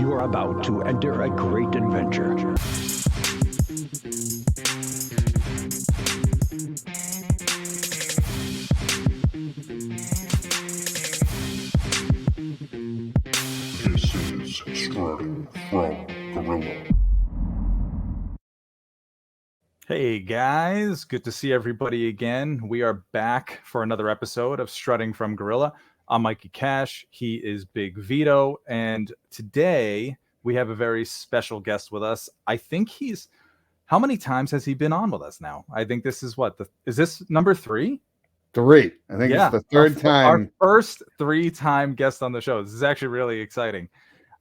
You are about to enter a great adventure. This is Storied from Gorilla. Hey guys, good to see everybody again. We are back for another episode of Strutting from Gorilla. I'm Mikey Cash, he is Big Vito, and today we have a very special guest with us. I think how many times has he been on with us now? I think this is is this number 3? 3. I think it's the third time. Our first 3-time guest on the show. This is actually really exciting.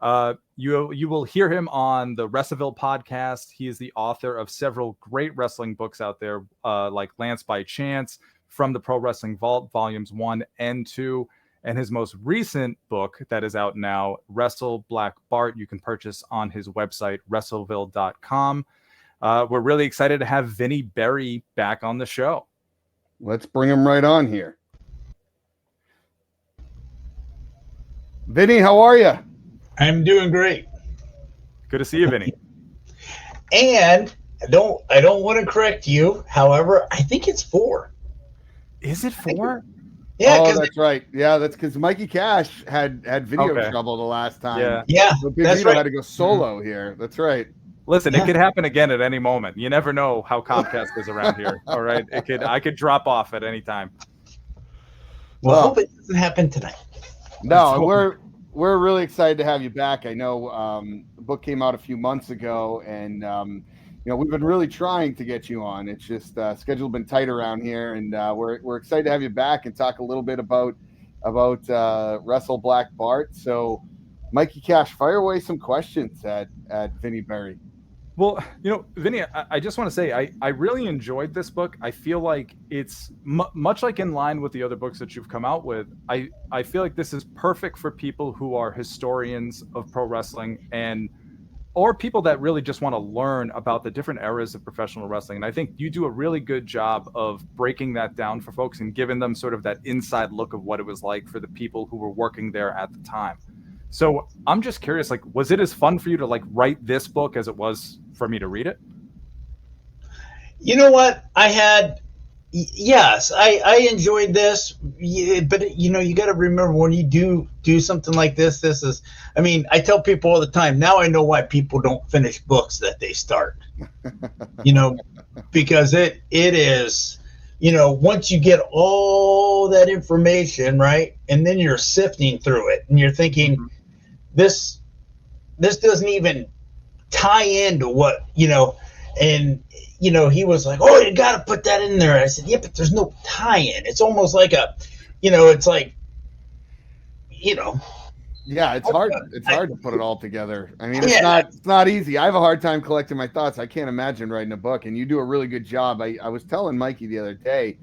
You will hear him on the Wrestleville podcast. He is the author of several great wrestling books out there, like Lance by Chance, From the Pro Wrestling Vault, Volumes 1 and 2, and his most recent book that is out now, Wrestle Black Bart, you can purchase on his website, Wrestleville.com. We're really excited to have Vinny Berry back on the show. Let's bring him right on here. Vinny, how are you? I'm doing great. Good to see you, Vinny. And I don't want to correct you. However, I think it's 4. Is it 4? Yeah, oh, that's right. Yeah, that's because Mikey Cash had video trouble the last time. Yeah, so Big that's Vito right. had to go solo here. That's right. Listen, It could happen again at any moment. You never know how Comcast is around here. All right, I could drop off at any time. Well, I hope it doesn't happen tonight. No, we're really excited to have you back. I know the book came out a few months ago, and we've been really trying to get you on. It's just schedule been tight around here, and we're excited to have you back and talk a little bit about Wrestle Black Bart. So, Mikey Cash, fire away some questions at Vinny Berry. Well, Vinny, I just want to say I really enjoyed this book. I feel like it's much like in line with the other books that you've come out with. I feel like this is perfect for people who are historians of pro wrestling or people that really just want to learn about the different eras of professional wrestling. And I think you do a really good job of breaking that down for folks and giving them sort of that inside look of what it was like for the people who were working there at the time. So I'm just curious, was it as fun for you to write this book as it was for me to read it? You know what? Yes, I enjoyed this, but you got to remember when you do something like this, I tell people all the time, now I know why people don't finish books that they start, because it is, once you get all that information, right, and then you're sifting through it and you're thinking, this doesn't even tie into what, and, he was like, oh, you got to put that in there. I said, yeah, but there's no tie-in. It's almost like it's like. Yeah, it's hard. It's hard to put it all together. I mean, it's not easy. I have a hard time collecting my thoughts. I can't imagine writing a book, and you do a really good job. I was telling Mikey the other day,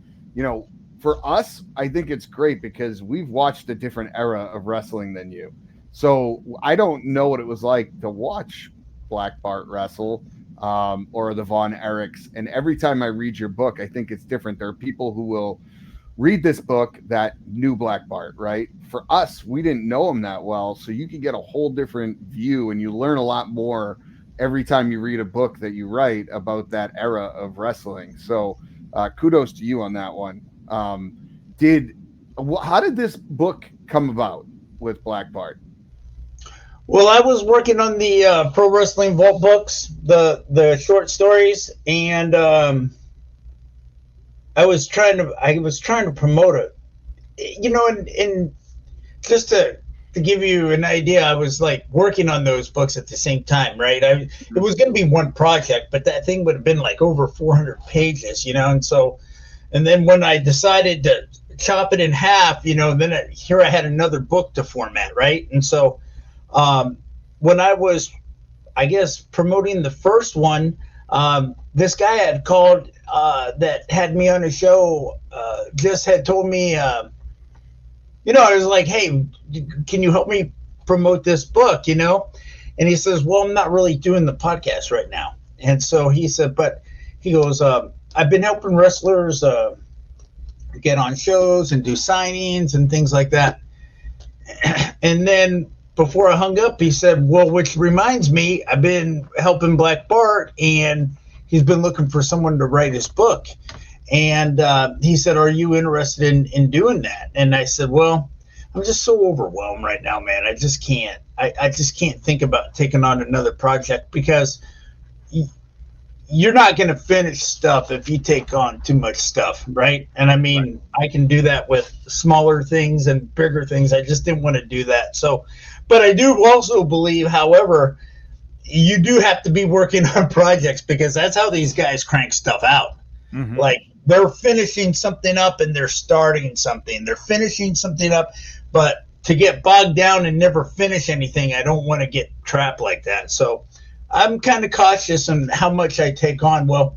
for us, I think it's great because we've watched a different era of wrestling than you. So I don't know what it was like to watch Black Bart wrestle or the Von Erichs. And every time I read your book, I think it's different. There are people who will read this book that knew Black Bart, right? For us, we didn't know him that well. So you can get a whole different view and you learn a lot more every time you read a book that you write about that era of wrestling. So kudos to you on that one. How did this book come about with Black Bart? Well, I was working on the Pro Wrestling Vault books, the short stories, and I was trying to promote it, and just to give you an idea, I was working on those books at the same time, right? It was going to be one project, but that thing would have been over 400 pages, and then when I decided to chop it in half, then here I had another book to format, right? And so. When I was, promoting the first one, this guy had called that had me on a show, just had told me, I was like, hey, can you help me promote this book, And he says, well, I'm not really doing the podcast right now. And so he said, but he goes, I've been helping wrestlers get on shows and do signings and things like that. And then before I hung up, he said, well, which reminds me, I've been helping Black Bart, and he's been looking for someone to write his book. And he said, are you interested in doing that? And I said, well, I'm just so overwhelmed right now, man. I just can't. I just can't think about taking on another project, because you're not going to finish stuff if you take on too much stuff, right? And I mean, I can do that with smaller things and bigger things. I just didn't want to do that. So, but I do also believe, however, you do have to be working on projects, because that's how these guys crank stuff out. Mm-hmm. Like, they're finishing something up and they're starting something. They're finishing something up, but to get bogged down and never finish anything, I don't want to get trapped like that. So I'm kind of cautious on how much I take on. Well,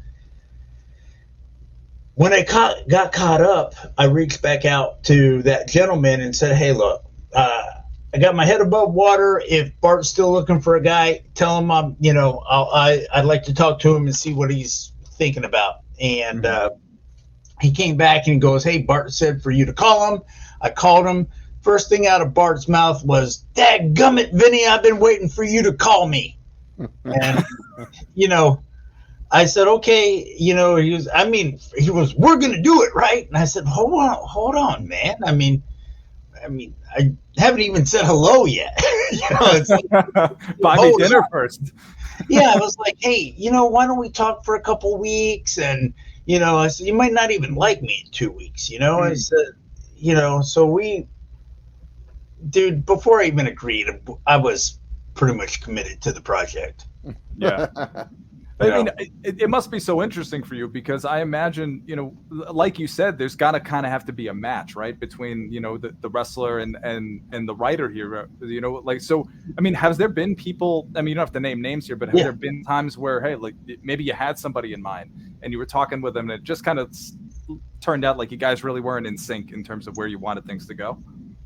when I got caught up, I reached back out to that gentleman and said, hey, look, I got my head above water. If Bart's still looking for a guy, tell him I'd like to talk to him and see what he's thinking about. And he came back and goes, hey, Bart said for you to call him. I called him. First thing out of Bart's mouth was, dadgummit, Vinny, I've been waiting for you to call me. And, I said, okay, he was, we're going to do it, right? And I said, hold on, man. I mean, I haven't even said hello yet. It's like, buy me dinner first. Yeah, I was like, hey, why don't we talk for a couple weeks? And, I said, you might not even like me in 2 weeks, I said, so dude, before I even agreed, I was pretty much committed to the project. Yeah. I mean, it must be so interesting for you, because I imagine, like you said, there's got to kind of have to be a match, right, between, the wrestler and the writer here, so, I mean, has there been people, I mean, you don't have to name names here, but have there been times where, hey, like, maybe you had somebody in mind and you were talking with them and it just kind of turned out like you guys really weren't in sync in terms of where you wanted things to go?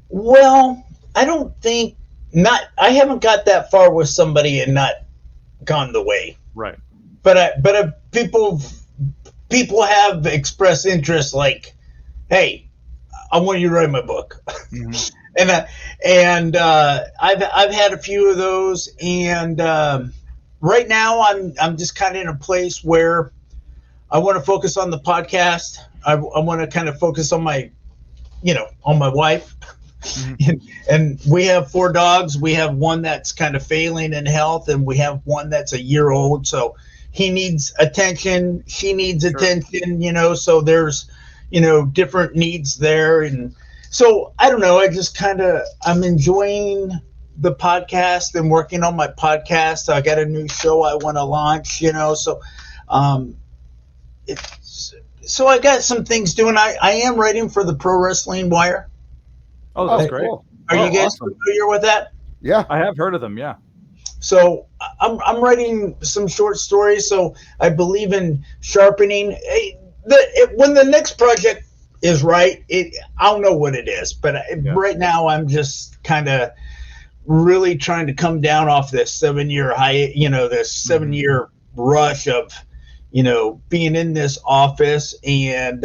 Well, I don't think, I haven't got that far with somebody and not gone the way. Right. But people have expressed interest, like, hey, I want you to write my book. Mm-hmm. and I've had a few of those, and right now I'm just kind of in a place where I want to focus on the podcast. I want to kind of focus on my, on my wife. Mm-hmm. And we have 4 dogs. We have one that's kind of failing in health, and we have one that's a year old. So he needs attention. She needs attention, so there's, different needs there. And so I don't know. I just I'm enjoying the podcast and working on my podcast. I got a new show I want to launch, so, so I got some things doing. I am writing for the Pro Wrestling Wire. Oh, that's great. Cool. Are you guys familiar with that? Yeah. I have heard of them, yeah. So I'm writing some short stories, so I believe in sharpening. When the next project is right, I don't know what it is, but right now I'm just kind of really trying to come down off this 7-year high, this 7-year rush of, being in this office and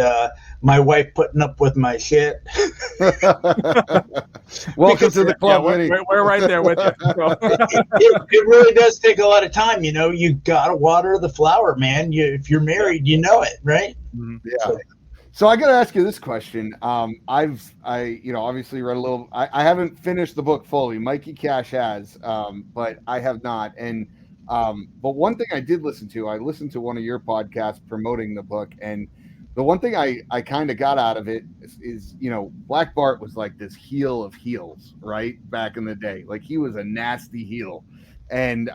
my wife putting up with my shit. Welcome to the club, Vinny. We're right there with you. It really does take a lot of time. You gotta water the flower, man. If you're married, it, right? Yeah. So I got to ask you this question. I obviously read a little. I haven't finished the book fully. Mikey Cash has, but I have not. And but one thing I did listen to, I listened to one of your podcasts promoting the book, and the one thing I kind of got out of it is, Black Bart was like this heel of heels, right? Back in the day. Like, he was a nasty heel. And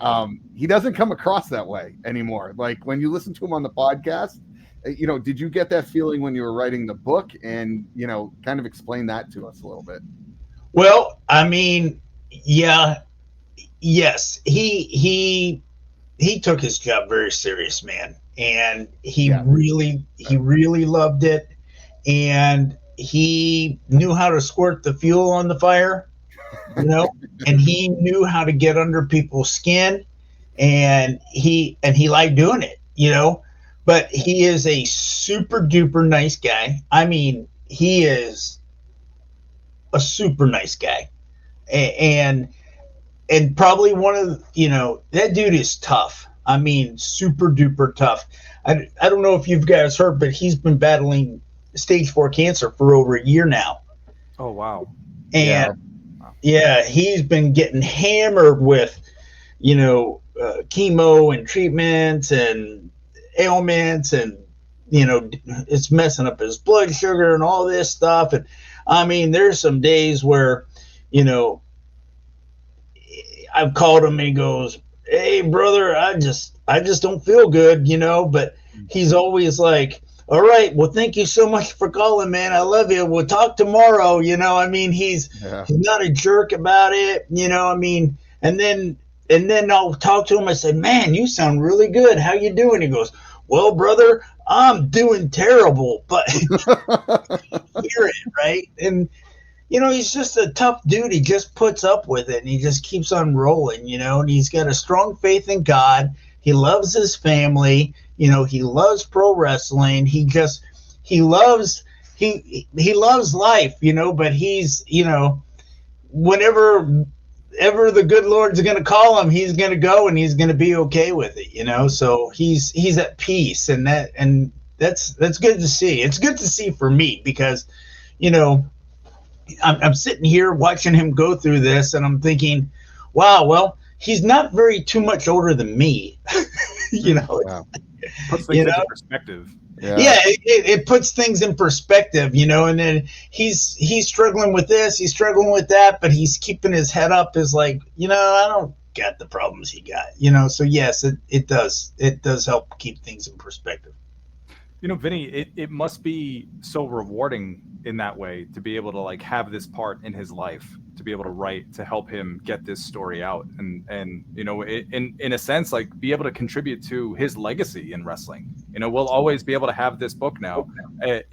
he doesn't come across that way anymore. Like, when you listen to him on the podcast, did you get that feeling when you were writing the book? And, kind of explain that to us a little bit. Well, I mean, yes. He took his job very serious, man. And he really loved it, and he knew how to squirt the fuel on the fire, and he knew how to get under people's skin, and he liked doing it, but he is a super duper nice guy. I mean, he is a super nice guy, and and probably one of that dude is tough. I mean, super duper tough. I don't know if you guys heard, but he's been battling stage 4 cancer for over a year now. Oh, wow. And he's been getting hammered with, chemo and treatments and ailments, and, it's messing up his blood sugar and all this stuff. And I mean, there's some days where, I've called him and he goes, "Hey brother, I just don't feel good," but he's always like, "All right, well, thank you so much for calling, man. I love you. We'll talk tomorrow." I mean, he's not a jerk about it. I mean, and then I'll talk to him. I say, "Man, you sound really good. How you doing?" He goes, "Well, brother, I'm doing terrible," but hear it, right? And he's just a tough dude. He just puts up with it, and he just keeps on rolling, and he's got a strong faith in God. He loves his family. He loves pro wrestling. He loves life, but he's, whenever the good Lord's going to call him, he's going to go, and he's going to be okay with it, so he's at peace, and that's good to see. It's good to see for me because, I'm sitting here watching him go through this, and I'm thinking, wow, well, he's not very too much older than me. Wow. Puts things into perspective. Yeah, it puts things in perspective, and then he's struggling with this, he's struggling with that, but he's keeping his head up. Is like, I don't got the problems he got, so yes, it does help keep things in perspective. Vinny, it must be so rewarding in that way to be able to like have this part in his life, to be able to write, to help him get this story out, and in a sense, like be able to contribute to his legacy in wrestling. We'll always be able to have this book now. I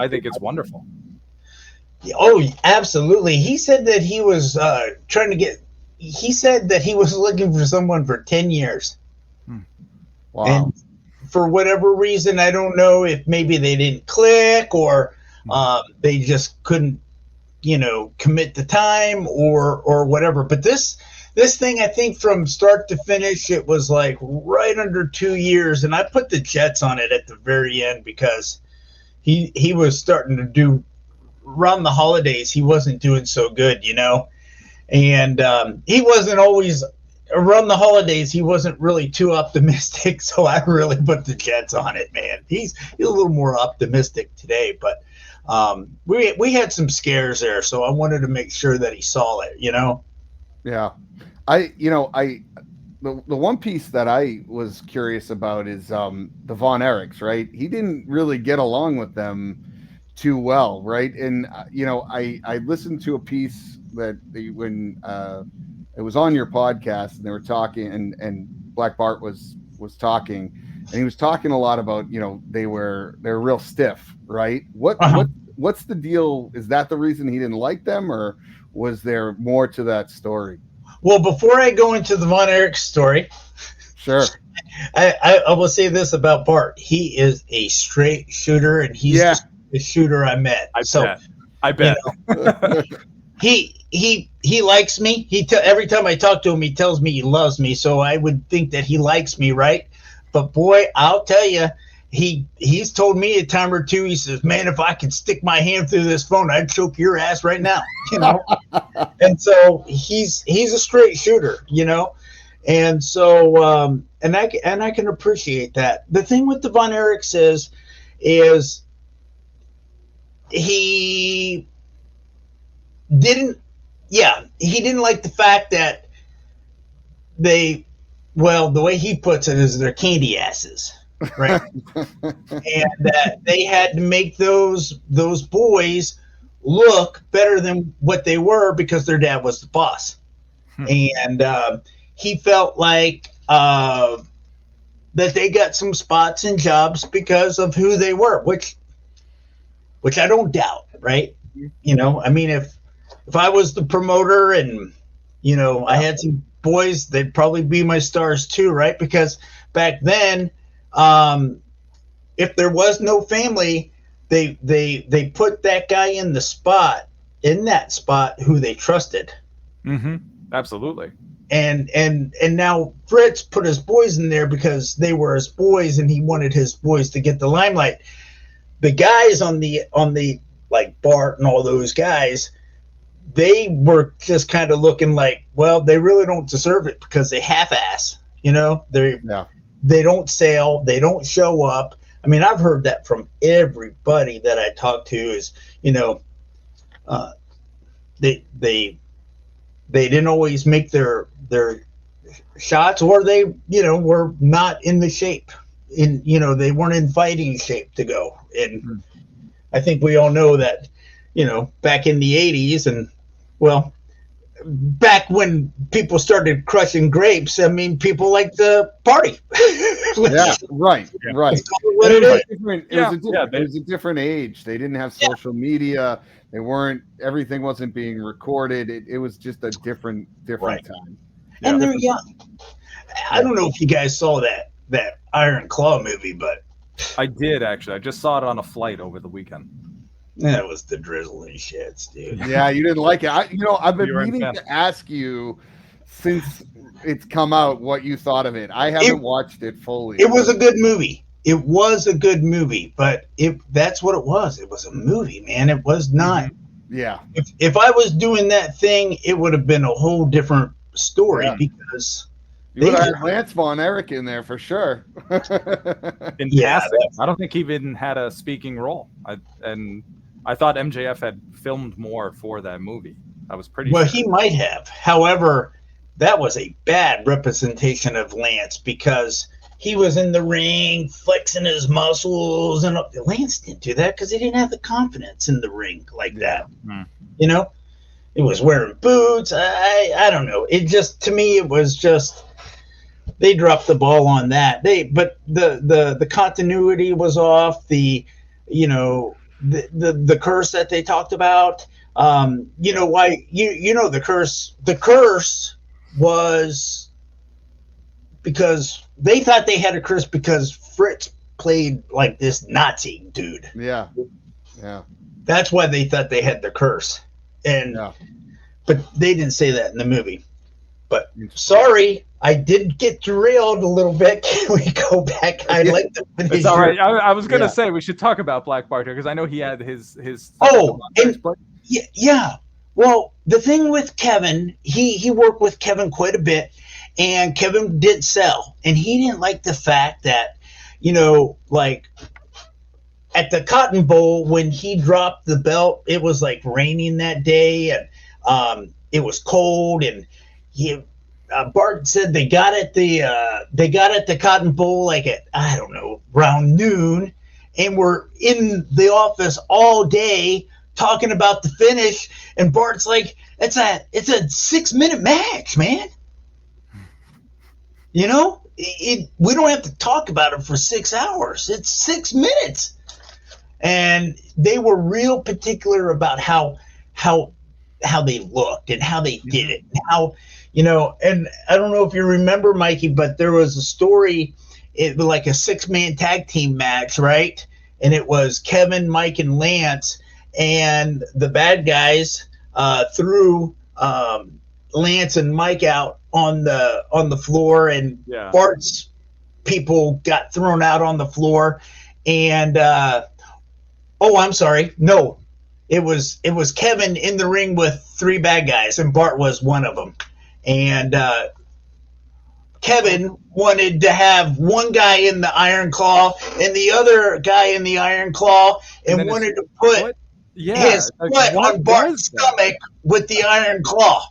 think it's wonderful. Oh, absolutely. He said that he was he said that he was looking for someone for 10 years. Wow. And for whatever reason, I don't know if maybe they didn't click or they just couldn't, commit the time or whatever. But this thing, I think from start to finish, it was like right under 2 years. And I put the Jets on it at the very end because he was starting to do around the holidays. He wasn't doing so good, and he wasn't always around the holidays. He wasn't really too optimistic. So I really put the Jets on it, man. He's a little more optimistic today, but we had some scares there, so I wanted to make sure that he saw it, Yeah. The one piece that I was curious about is the Von Erichs, right? He didn't really get along with them too well, right? And I listened to a piece that when it was on your podcast, and they were talking, and Black Bart was talking, and he was talking a lot about they're real stiff, right? What's the deal? Is that the reason he didn't like them, or was there more to that story? Well, before I go into the Von Erichs story, sure, I will say this about Bart: he is a straight shooter, and he's the shooter I met. I bet. He likes me. Every time I talk to him, he tells me he loves me. So I would think that he likes me, right? But boy, I'll tell you, he's told me a time or two. He says, "Man, if I could stick my hand through this phone, I'd choke your ass right now." And so he's a straight shooter, And so and I can appreciate that. The thing with the Von Erichs is he didn't like the fact that the way he puts it is they're candy asses, right? And that they had to make those boys look better than what they were because their dad was the boss. And he felt like that they got some spots and jobs because of who they were, which I don't doubt, right? I mean, if I was the promoter and, I had some boys, they'd probably be my stars too, right? Because back then, if there was no family, they put that guy in that spot who they trusted. Mm-hmm. Absolutely. And now Fritz put his boys in there because they were his boys, and he wanted his boys to get the limelight. The guys on the like Bart and all those guys, they were just kind of looking like, well, they really don't deserve it because they half-ass. They don't sail, they don't show up. I mean, I've heard that from everybody that I talk to is, they didn't always make their shots, or they, were not in the shape. They weren't in fighting shape to go. And I think we all know that, back in the 80s and, well, back when people started crushing grapes, I mean, people like to party. Yeah, right. What it is. It was a different age. They didn't have social media. They weren't. Everything wasn't being recorded. It was just a different time. And they're young. I don't know if you guys saw that Iron Claw movie, but I did actually. I just saw it on a flight over the weekend. That was the drizzling shits, dude. Yeah, you didn't like it. I've been meaning to ask you since it's come out what you thought of it. I haven't watched it fully. It was a good movie. It was a good movie, but that's what it was. It was a movie, man. It was not. Yeah. If I was doing that thing, it would have been a whole different story because you would have had Lance Von Erich in there for sure. I don't think he even had a speaking role. I thought MJF had filmed more for that movie. I was pretty sure. He might have. However, that was a bad representation of Lance because he was in the ring flexing his muscles, and Lance didn't do that because he didn't have the confidence in the ring like that. He was wearing boots. I don't know. It just, to me, it was just, they dropped the ball on that. But the continuity was off. The curse that they talked about. Why? The curse. The curse was because they thought they had a curse because Fritz played like this Nazi dude. Yeah. That's why they thought they had the curse. But they didn't say that in the movie. But sorry, I did get derailed a little bit. Can we go back? I'd like to finish. It's all right. I was going to say we should talk about Black Bart here because I know he had his. Yeah. Well, the thing with Kevin, he worked with Kevin quite a bit, and Kevin didn't sell, and he didn't like the fact that, like at the Cotton Bowl when he dropped the belt, it was like raining that day, and it was cold, and Bart said they got at the Cotton Bowl like at, I don't know, around noon, and we're in the office all day talking about the finish, and Bart's like, it's a 6-minute match, man. We don't have to talk about it for 6 hours. It's 6 minutes. And they were real particular about how they looked and how they did it, and how, and I don't know if you remember, Mikey, but there was a story, like a 6-man tag team match, right? And it was Kevin, Mike, and Lance, and the bad guys threw Lance and Mike out on the floor, and Bart's people got thrown out on the floor, and I'm sorry, no, it was Kevin in the ring with 3 bad guys, and Bart was one of them. And Kevin wanted to have one guy in the Iron Claw and the other guy in the Iron Claw, and wanted to put his foot on Bart's stomach with the Iron Claw.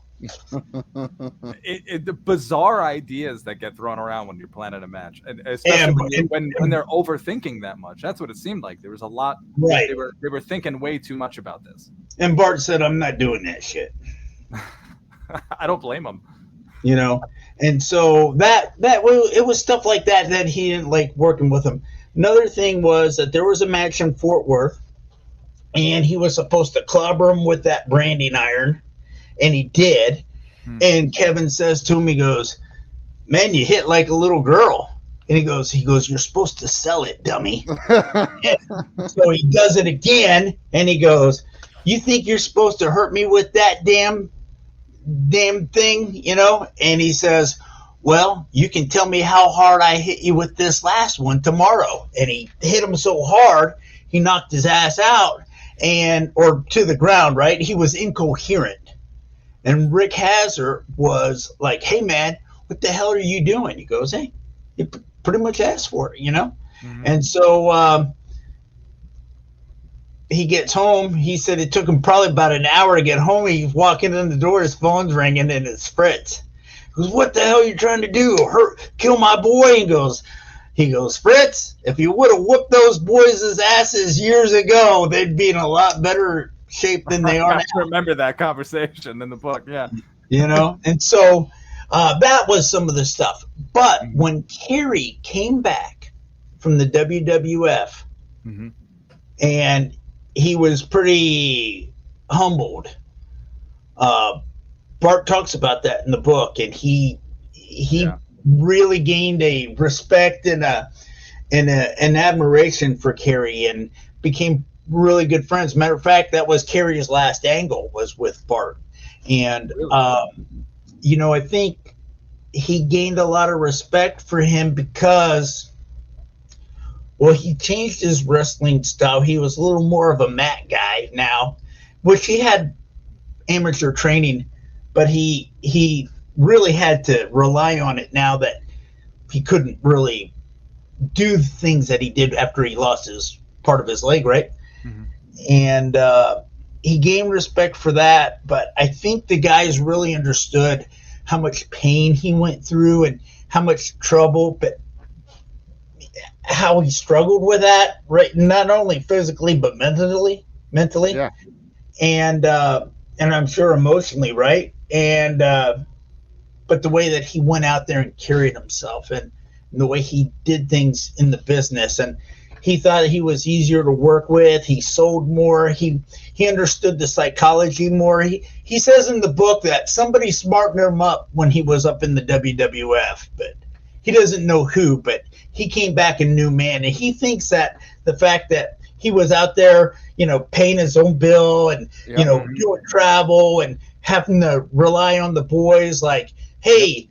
The bizarre ideas that get thrown around when you're planning a match, and especially when they're overthinking that much. That's what it seemed like. There was a lot. Right. They were thinking way too much about this. And Bart said, "I'm not doing that shit." I don't blame him. And so it was stuff like that he didn't like working with him. Another thing was that there was a match in Fort Worth, and he was supposed to clobber him with that branding iron, and he did. And Kevin says to him, he goes, "Man, you hit like a little girl." And he goes, "You're supposed to sell it, dummy." So he does it again, and he goes, "You think you're supposed to hurt me with that damn damn thing, you know? And he says, well, you can tell me how hard I hit you with this last one tomorrow. And he hit him so hard, he knocked his ass out or to the ground, right? He was incoherent. And Rick Hazard was like, hey, man, what the hell are you doing? He goes, hey, you pretty much asked for it, you know? Mm-hmm. And so he gets home. He said it took him probably about an hour to get home. He's walking in the door, his phone's ringing, and it's Fritz. He goes, what the hell are you trying to do? Kill my boy? He goes, Fritz, if you would have whooped those boys' asses years ago, they'd be in a lot better shape than they are now. I remember that conversation in the book, yeah. You know, and so that was some of the stuff. But when Kerry came back from the WWF, mm-hmm. and he was pretty humbled, Bart talks about that in the book, and he really gained a respect and an admiration for Kerry, and became really good friends. Matter of fact, that was Kerry's last angle, was with Bart, and you know, I think he gained a lot of respect for him because, well, he changed his wrestling style. He was a little more of a mat guy now, which he had amateur training, but he really had to rely on it now that he couldn't really do the things that he did after he lost his part of his leg, right? Mm-hmm. And he gained respect for that, but I think the guys really understood how much pain he went through and how much trouble, but how he struggled with that, right? Not only physically, but mentally. Yeah. And I'm sure emotionally, right? And but the way that he went out there and carried himself, and the way he did things in the business, and he thought he was easier to work with. He sold more. He understood the psychology more. He says in the book that somebody smartened him up when he was up in the WWF, but he doesn't know who, but he came back a new man. And he thinks that the fact that he was out there, you know, paying his own bill and, you know, doing travel and having to rely on the boys, like, hey,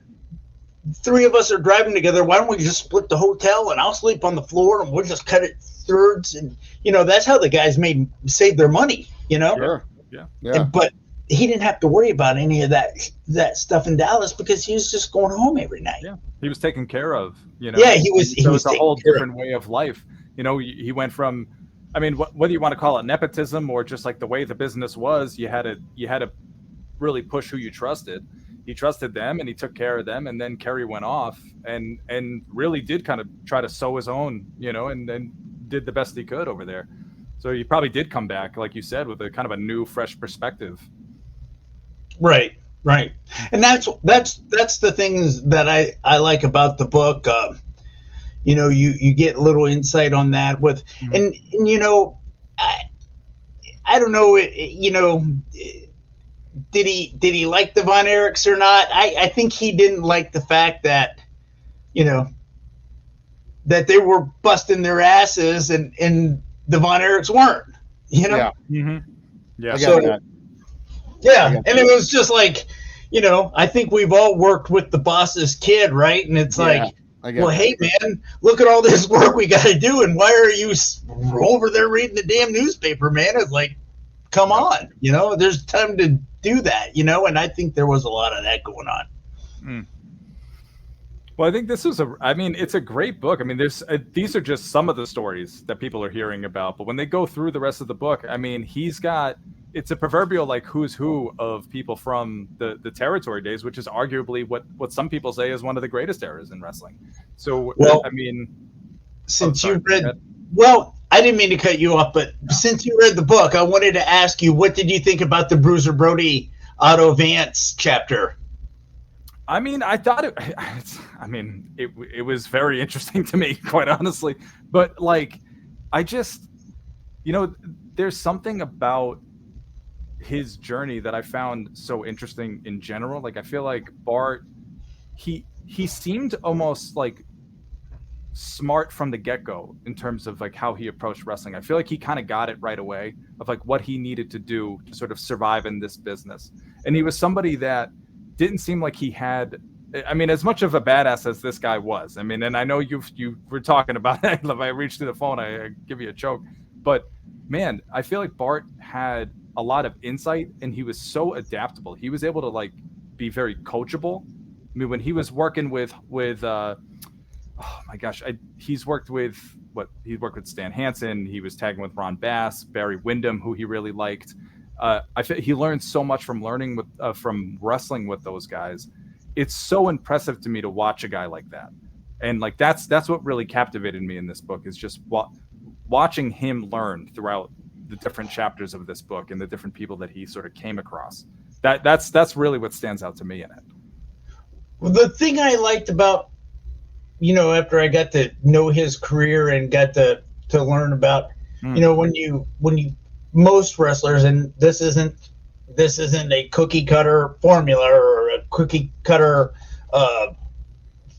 three of us are driving together. Why don't we just split the hotel and I'll sleep on the floor and we'll just cut it thirds? And, you know, that's how the guys save their money, you know? Sure. Yeah. But he didn't have to worry about any of that stuff in Dallas because he was just going home every night. Yeah. He was taken care of, you know? Yeah, he was. So it's a whole different way of life. You know, he went from, I mean, whether you want to call it nepotism or just like the way the business was, you had to really push who you trusted. He trusted them and he took care of them. And then Kerry went off and really did kind of try to sow his own, you know, and then did the best he could over there. So he probably did come back, like you said, with a kind of a new, fresh perspective. Right. And that's the things that I like about the book. You know, you get a little insight on that with, and you know, I don't know, you know, did he like the Von Erichs or not? I think he didn't like the fact that, you know, that they were busting their asses and the Von Erichs weren't, you know? Yeah. Mm-hmm. Yeah. And it was just like, you know, I think we've all worked with the boss's kid, right? And it's like, well, hey, man, look at all this work we got to do, and why are you over there reading the damn newspaper, man? It's like, come on, you know, there's time to do that, you know, and I think there was a lot of that going on. Well, I think this is it's a great book. I mean, these are just some of the stories that people are hearing about, but when they go through the rest of the book, I mean, it's a proverbial like who's who of people from the territory days, which is arguably what some people say is one of the greatest eras in wrestling. So, well, I mean, since you read, well, I didn't mean to cut you off, but since you read the book, I wanted to ask you, what did you think about the Bruiser Brody Otto Vance chapter? I mean, I thought it was very interesting to me, quite honestly. But like, I just, you know, there's something about his journey that I found so interesting in general. Like, I feel like Bart, he seemed almost like smart from the get-go in terms of like how he approached wrestling. I feel like he kind of got it right away of like what he needed to do to sort of survive in this business. And he was somebody that didn't seem like he had, I mean, as much of a badass as this guy was. I mean, and I know you were talking about it. If I reached through the phone, I give you a choke. But man, I feel like Bart had a lot of insight, and he was so adaptable. He was able to like be very coachable. I mean, when he was working with oh my gosh, he's worked with Stan Hansen. He was tagging with Ron Bass, Barry Windham, who he really liked. I feel he learned so much from from wrestling with those guys. It's so impressive to me to watch a guy like that, and like that's what really captivated me in this book is just watching him learn throughout the different chapters of this book and the different people that he sort of came across. That's really what stands out to me in it. Well, the thing I liked about, after I got to know his career and got to learn about, when you most wrestlers, and this isn't a cookie cutter formula or a cookie cutter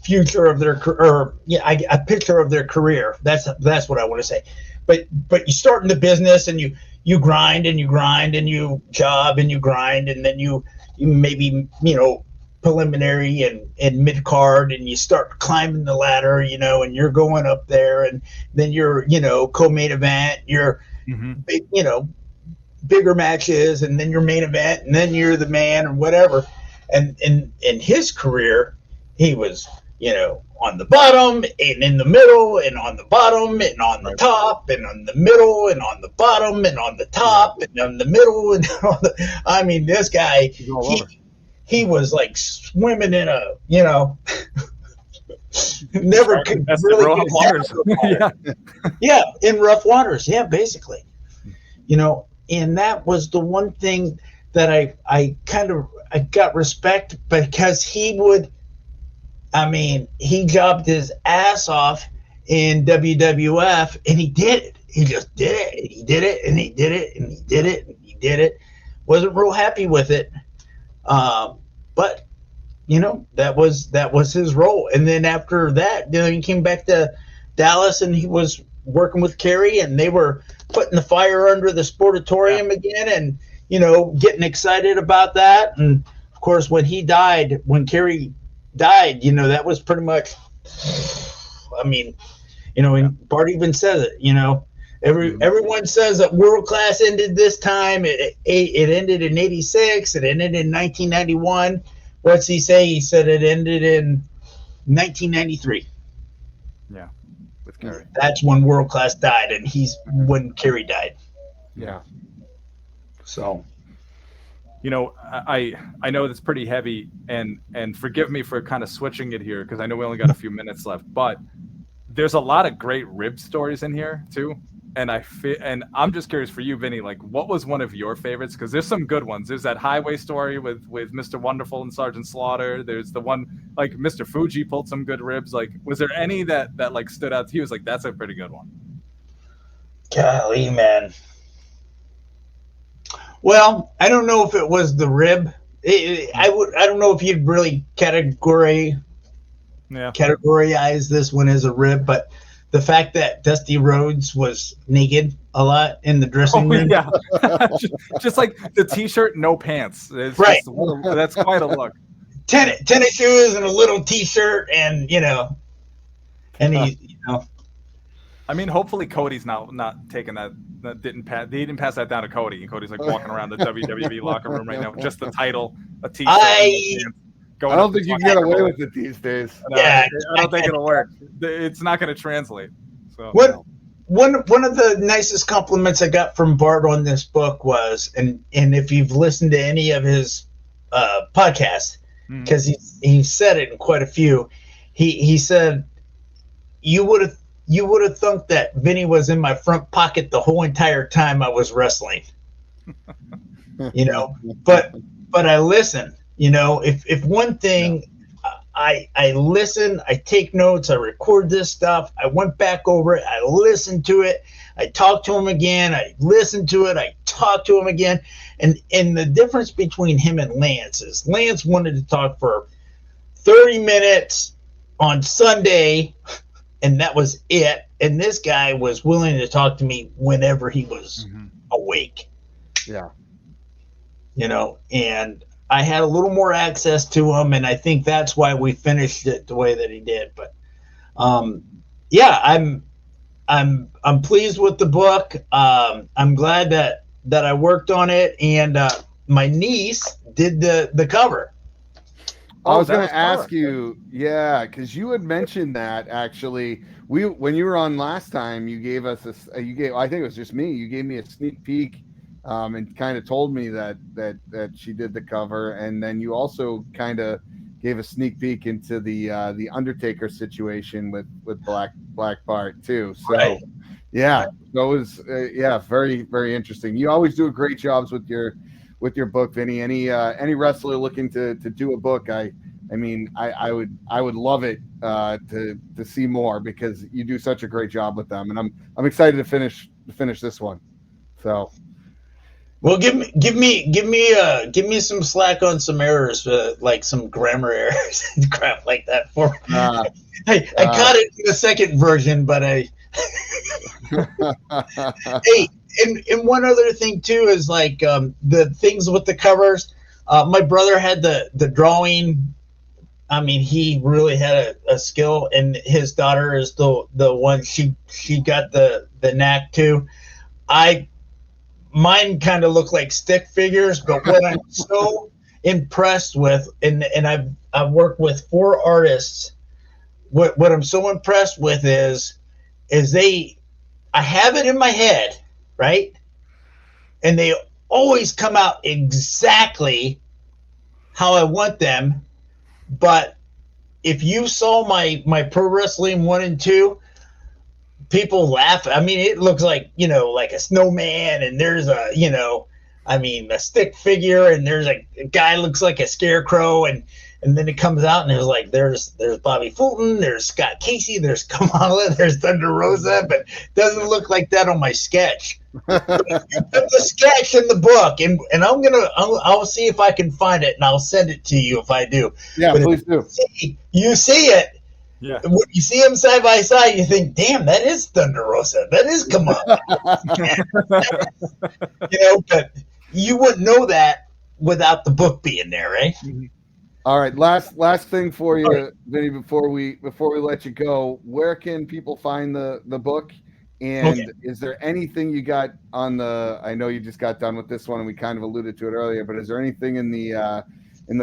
future of their a picture of their career. That's what I want to say. But you start in the business and you grind and you grind and you job and you grind, and then you maybe preliminary and mid card, and you start climbing the ladder, and you're going up there, and then you're co-main event, you're big, bigger matches, and then your main event, and then you're the man or whatever. And in his career, he was on the bottom and in the middle and on the bottom and on the top and on the middle and on the bottom and on the top and on the middle and on the, I mean, this guy, he was like swimming in a, never could really get waters. Yeah, in rough waters. Yeah, basically. And that was the one thing that I got respect, because he jobbed his ass off in WWF, and he did it. He just did it. And he did it, and he did it, and he did it, and he did it. Wasn't real happy with it. But that was his role. And then after that, he came back to Dallas, and he was working with Kerry, and they were putting the fire under the Sportatorium again, and getting excited about that. And of course, when Kerry died, that was pretty much, and Bart even says it, everyone says that World Class ended this time. It ended in 86. It ended in 1991. What's he say? He said it ended in 1993. Yeah, with Kerry. That's when World Class died, and when Kerry died. Yeah. So, I know it's pretty heavy, and forgive me for kind of switching it here, because I know we only got a few minutes left, but there's a lot of great rib stories in here too. And I'm just curious for you, Vinny, like what was one of your favorites? Because there's some good ones. There's that highway story with Mr. Wonderful and Sergeant Slaughter. There's the one like Mr. Fuji pulled some good ribs. Like, was there any that like stood out to you? It was like, that's a pretty good one. Golly, man. Well, I don't know if it was the rib. I don't know if you'd really categorize this one as a rib, but the fact that Dusty Rhodes was naked a lot in the dressing room. Yeah. just like the T-shirt, no pants. It's right. That's quite a look. Tennis shoes and a little T-shirt, and and he, I mean, hopefully Cody's not taking that. He didn't pass that down to Cody. And Cody's like walking around the WWE locker room right now with just the title, a T-shirt. I don't think you can get away with it these days. I don't think it'll work. It's not going to translate. So one of the nicest compliments I got from Bart on this book was, and if you've listened to any of his podcasts, because he said it in quite a few, he said, you would have thought that Vinny was in my front pocket the whole entire time I was wrestling. But I listened. If one thing, I listen, I take notes, I record this stuff, I went back over it, I listened to it, I talked to him again, I listened to it, I talked to him again. And the difference between him and Lance is Lance wanted to talk for 30 minutes on Sunday and that was it. And this guy was willing to talk to me whenever he was awake. Yeah. You know, and I had a little more access to him, and I think that's why we finished it the way that he did. But yeah, I'm pleased with the book. I'm glad that I worked on it, and my niece did the cover. I was going to ask you, yeah, because you had mentioned that actually. When you were on last time, you gave us I think it was just me. You gave me a sneak peek, and kind of told me that she did the cover, and then you also kind of gave a sneak peek into the Undertaker situation with Black Bart too. So right. Yeah, so it was very, very interesting. You always do a great jobs with your book, Vinny. Any wrestler looking to do a book, I would love it to see more, because you do such a great job with them, and I'm excited to finish this one. So, well, give me some slack on some errors, like some grammar errors and crap like that for me. I caught it in the second version, but I. Hey, and one other thing too is like the things with the covers. My brother had the drawing. I mean, he really had a skill, and his daughter is the one she got the knack too. Mine kind of look like stick figures, but what I'm so impressed with, and I've worked with 4 artists. What I'm so impressed with is I have it in my head, right? And they always come out exactly how I want them. But if you saw my Pro Wrestling 1 and 2, people laugh. I mean, it looks like, like a snowman, and there's a stick figure, and there's a guy looks like a scarecrow, and then it comes out, and there's Bobby Fulton, there's Scott Casey, there's Kamala, there's Thunder Rosa, but it doesn't look like that on my sketch. Put the sketch in the book, and I'll see if I can find it, and I'll send it to you if I do. Yeah, but please do. You see it. Yeah. When you see them side by side, you think, "Damn, that is Thunder Rosa. That is Kamala." But you wouldn't know that without the book being there, right? Mm-hmm. All right, last thing for you, right, Vinny, before we let you go. Where can people find the book? And is there anything you got on the? I know you just got done with this one, and we kind of alluded to it earlier, but is there anything in the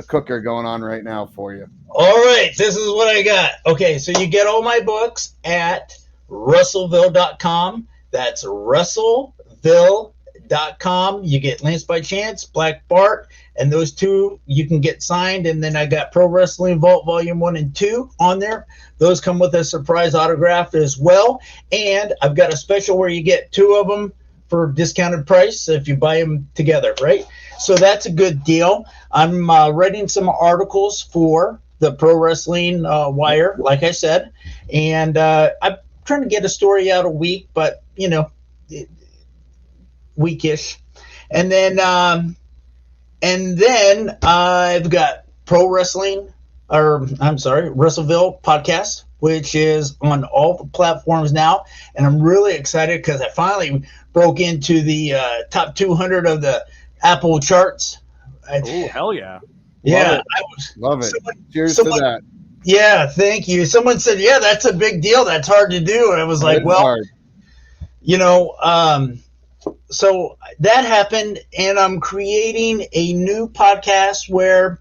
cooker going on right now for you? All right, this is what I got. Okay, so you get all my books at Wrestleville.com. That's Wrestleville.com. You get Lance by Chance, Black Bart, and those 2 you can get signed. And then I got Pro Wrestling Vault Volume 1 and 2 on there. Those come with a surprise autograph as well. And I've got a special where you get 2 of them for discounted price if you buy them together, right? So that's a good deal. I'm writing some articles for the Pro Wrestling Wire, like I said. And I'm trying to get a story out a week, but, weekish. And then I've got Wrestleville podcast, which is on all the platforms now. And I'm really excited because I finally broke into the top 200 of the Apple charts. Oh, hell yeah. Yeah. Love it. Cheers to that. Yeah, thank you. Someone said, yeah, that's a big deal. That's hard to do. And I was like, well, hard. So that happened, and I'm creating a new podcast where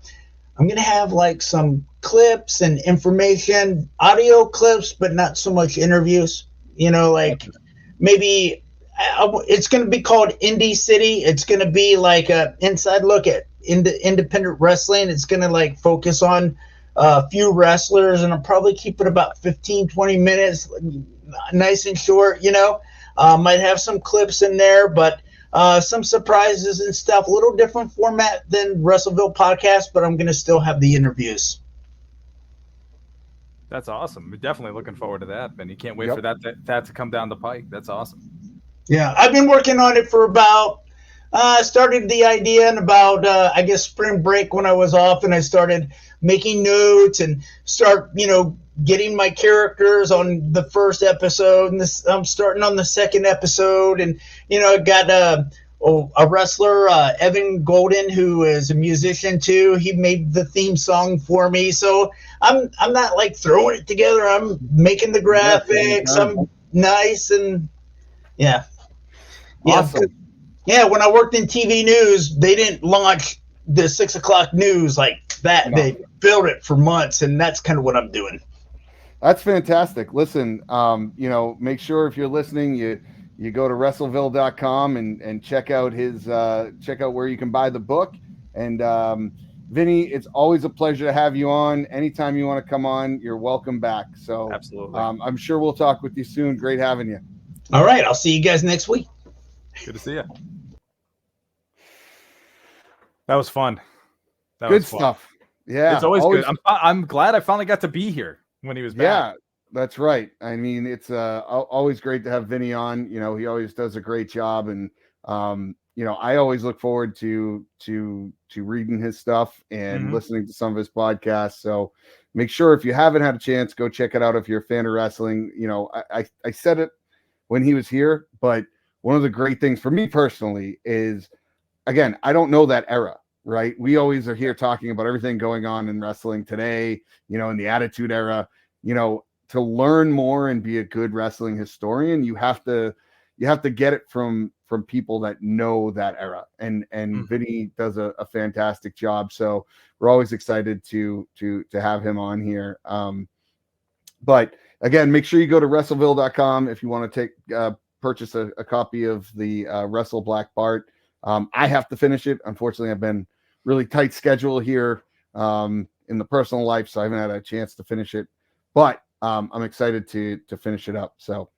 I'm going to have like some clips and information, audio clips, but not so much interviews, maybe it's going to be called Indie City. It's going to be like a inside look at independent wrestling. It's going to like focus on a few wrestlers, and I'll probably keep it about 15-20 minutes, nice and short. Might have some clips in there, but some surprises and stuff. A little different format than Wrestleville podcast, but I'm going to still have the interviews. That's awesome. We're definitely looking forward to that, and you can't wait for that to come down the pike. That's awesome. Yeah, I've been working on it for about Started the idea in about, I guess, spring break when I was off, and I started making notes and getting my characters on the first episode. And I'm starting on the second episode, and I got a wrestler, Evan Golden, who is a musician too. He made the theme song for me, so I'm not like throwing it together. I'm making the graphics. I'm nice, and yeah. Awesome. Yeah, when I worked in TV news, they didn't launch the 6 o'clock news like that. No. They built it for months, and that's kind of what I'm doing. That's fantastic. Listen, make sure if you're listening, you go to Wrestleville.com and check out check out where you can buy the book. And Vinny, it's always a pleasure to have you on. Anytime you want to come on, you're welcome back. So Absolutely. I'm sure we'll talk with you soon. Great having you. All right, I'll see you guys next week. Good to see you. That was fun. Good stuff. Yeah, it's always good. I'm glad I finally got to be here when he was back. Yeah, that's right. I mean, it's always great to have Vinny on. He always does a great job, and I always look forward to reading his stuff and listening to some of his podcasts. So make sure, if you haven't had a chance, go check it out if you're a fan of wrestling. I said it when he was here, but one of the great things for me personally is, again, I don't know that era, right? We always are here talking about everything going on in wrestling today, in the Attitude Era. To learn more and be a good wrestling historian, you have to get it from people that know that era. And Vinny does a fantastic job. So we're always excited to have him on here. But again, make sure you go to Wrestleville.com if you want to purchase a copy of the Wrestle Black Bart. I have to finish it. Unfortunately, I've been really tight schedule here in the personal life, so I haven't had a chance to finish it. But I'm excited to finish it up. So,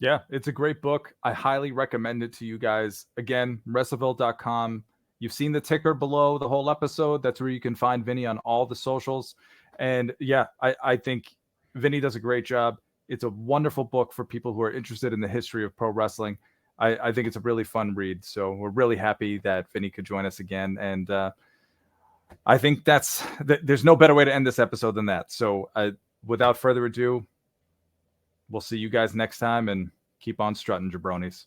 yeah, it's a great book. I highly recommend it to you guys. Again, Wrestleville.com. You've seen the ticker below the whole episode. That's where you can find Vinny on all the socials. And yeah, I think Vinny does a great job. It's a wonderful book for people who are interested in the history of pro wrestling. I think it's a really fun read. So we're really happy that Vinny could join us again. And I think there's no better way to end this episode than that. So without further ado, we'll see you guys next time, and keep on strutting, jabronis.